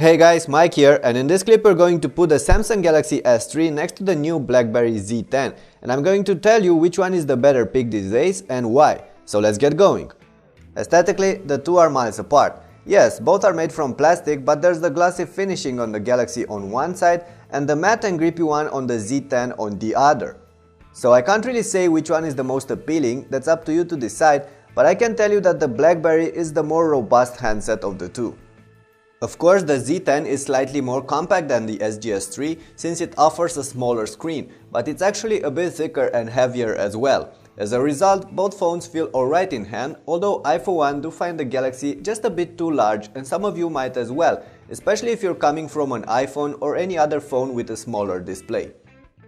Hey guys, Mike here, and in this clip we're going to put the Samsung Galaxy S3 next to the new Blackberry Z10, and I'm going to tell you which one is the better pick these days and why. So let's get going. Aesthetically, the two are miles apart. Yes, both are made from plastic, but there's the glossy finishing on the Galaxy on one side and the matte and grippy one on the Z10 on the other. So I can't really say which one is the most appealing, that's up to you to decide, but I can tell you that the Blackberry is the more robust handset of the two. Of course, the Z10 is slightly more compact than the SGS3 since it offers a smaller screen, but it's actually a bit thicker and heavier as well. As a result, both phones feel alright in hand, although I for one do find the Galaxy just a bit too large, and some of you might as well, especially if you're coming from an iPhone or any other phone with a smaller display.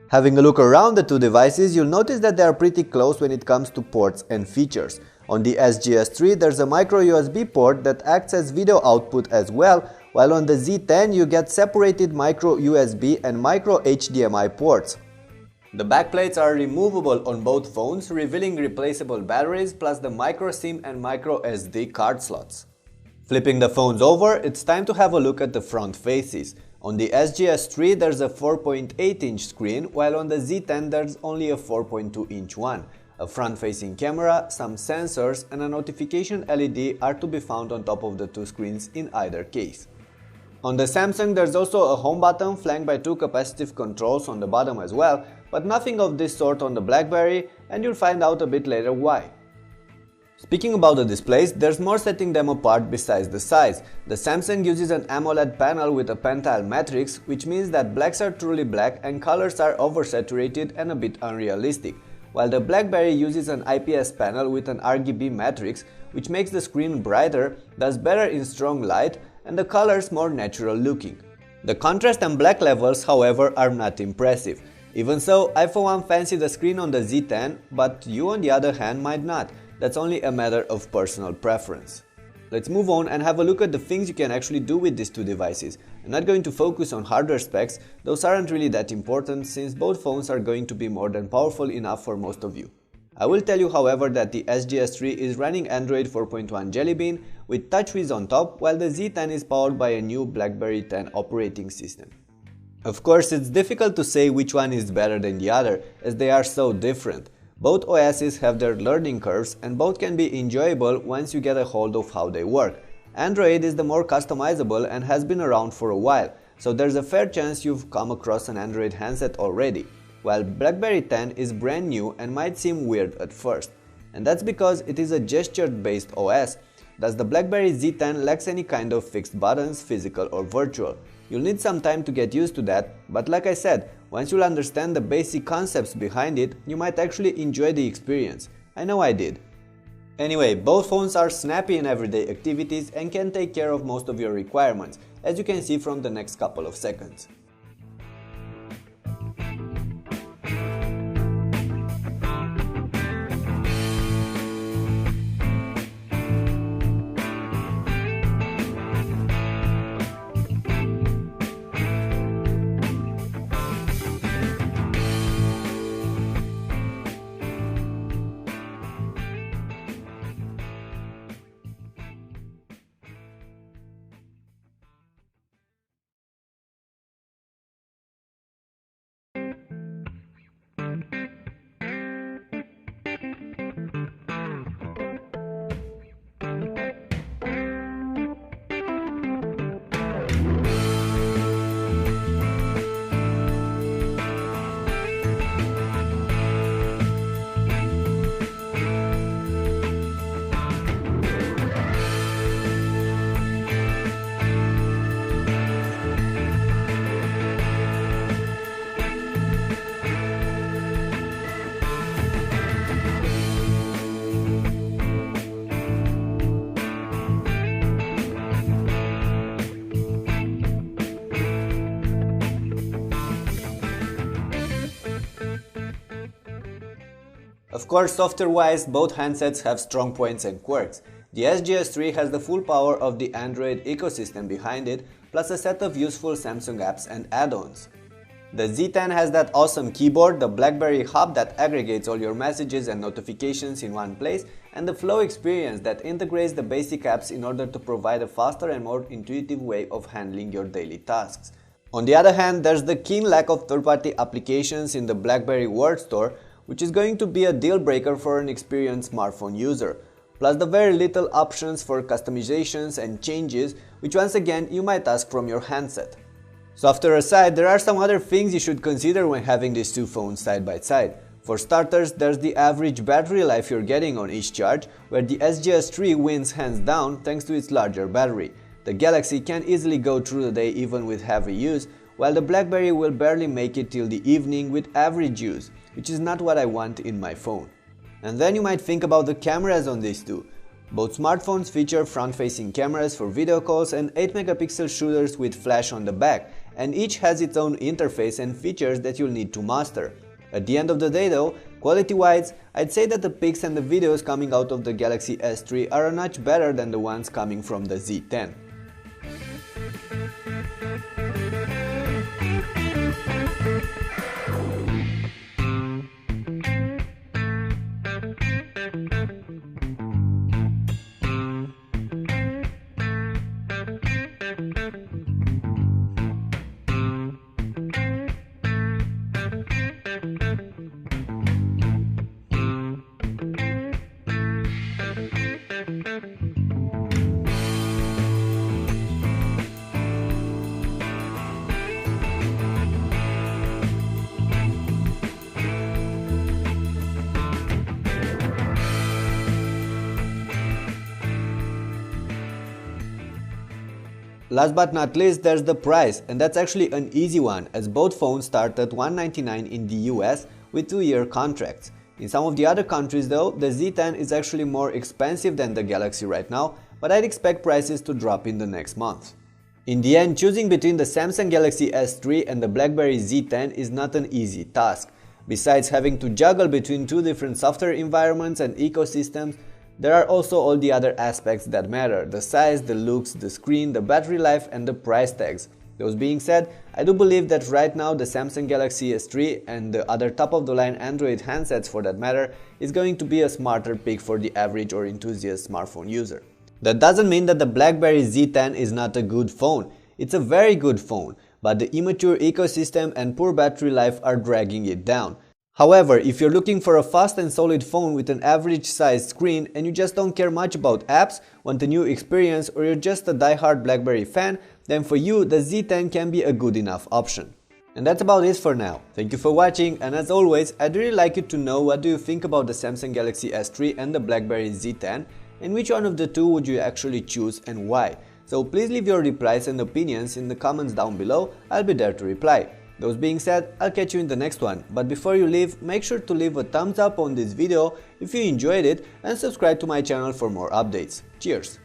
Having a look around the two devices, you'll notice that they are pretty close when it comes to ports and features. On the SGS3 there's a micro USB port that acts as video output as well, while on the Z10 you get separated micro USB and micro HDMI ports. The backplates are removable on both phones, revealing replaceable batteries plus the micro SIM and micro SD card slots. Flipping the phones over, it's time to have a look at the front faces. On the SGS3 there's a 4.8-inch screen, while on the Z10 there's only a 4.2-inch one. A front-facing camera, some sensors and a notification LED are to be found on top of the two screens in either case. On the Samsung there's also a home button flanked by two capacitive controls on the bottom as well, but nothing of this sort on the Blackberry, and you'll find out a bit later why. Speaking about the displays, there's more setting them apart besides the size. The Samsung uses an AMOLED panel with a pentile matrix, which means that blacks are truly black and colors are oversaturated and a bit unrealistic, while the Blackberry uses an IPS panel with an RGB matrix, which makes the screen brighter, does better in strong light, and the colors more natural looking. The contrast and black levels, however, are not impressive. Even so, I for one fancy the screen on the Z10, but you on the other hand might not. That's only a matter of personal preference. Let's move on and have a look at the things you can actually do with these two devices. I'm not going to focus on hardware specs, those aren't really that important since both phones are going to be more than powerful enough for most of you. I will tell you however that the SGS3 is running Android 4.1 Jelly Bean with TouchWiz on top, while the Z10 is powered by a new Blackberry 10 operating system. Of course, it's difficult to say which one is better than the other, as they are so different. Both OSs have their learning curves and both can be enjoyable once you get a hold of how they work. Android is the more customizable and has been around for a while, so there's a fair chance you've come across an Android handset already, while Blackberry 10 is brand new and might seem weird at first. And that's because it is a gesture-based OS, thus the Blackberry Z10 lacks any kind of fixed buttons, physical or virtual. You'll need some time to get used to that, but like I said, once you'll understand the basic concepts behind it, you might actually enjoy the experience. I know I did. Anyway, both phones are snappy in everyday activities and can take care of most of your requirements, as you can see from the next couple of seconds. Of course, software-wise, both handsets have strong points and quirks. The SGS3 has the full power of the Android ecosystem behind it, plus a set of useful Samsung apps and add-ons. The Z10 has that awesome keyboard, the Blackberry hub that aggregates all your messages and notifications in one place, and the flow experience that integrates the basic apps in order to provide a faster and more intuitive way of handling your daily tasks. On the other hand, there's the keen lack of third-party applications in the BlackBerry World Store, which is going to be a deal breaker for an experienced smartphone user. Plus the very little options for customizations and changes, which once again you might ask from your handset. Softer aside, there are some other things you should consider when having these two phones side by side. For starters, there's the average battery life you're getting on each charge, where the SGS3 wins hands down thanks to its larger battery. The Galaxy can easily go through the day even with heavy use, while the BlackBerry will barely make it till the evening with average use, which is not what I want in my phone. And then you might think about the cameras on these two. Both smartphones feature front-facing cameras for video calls and 8-megapixel shooters with flash on the back, and each has its own interface and features that you'll need to master. At the end of the day though, quality-wise, I'd say that the pics and the videos coming out of the Galaxy S3 are much better than the ones coming from the Z10. Last but not least, there's the price, and that's actually an easy one, as both phones start at $199 in the US with 2-year contracts. In some of the other countries though, the Z10 is actually more expensive than the Galaxy right now, but I'd expect prices to drop in the next month. In the end, choosing between the Samsung Galaxy S3 and the BlackBerry Z10 is not an easy task. Besides having to juggle between two different software environments and ecosystems, there are also all the other aspects that matter: the size, the looks, the screen, the battery life and the price tags. Those being said, I do believe that right now the Samsung Galaxy S3 and the other top-of-the-line Android handsets for that matter is going to be a smarter pick for the average or enthusiast smartphone user. That doesn't mean that the BlackBerry Z10 is not a good phone. It's a very good phone, but the immature ecosystem and poor battery life are dragging it down. However, if you're looking for a fast and solid phone with an average sized screen and you just don't care much about apps, want a new experience, or you're just a die-hard BlackBerry fan, then for you the Z10 can be a good enough option. And that's about it for now. Thank you for watching, and as always, I'd really like you to know what do you think about the Samsung Galaxy S3 and the BlackBerry Z10, and which one of the two would you actually choose and why. So please leave your replies and opinions in the comments down below, I'll be there to reply. Those being said, I'll catch you in the next one, but before you leave, make sure to leave a thumbs up on this video if you enjoyed it and subscribe to my channel for more updates. Cheers!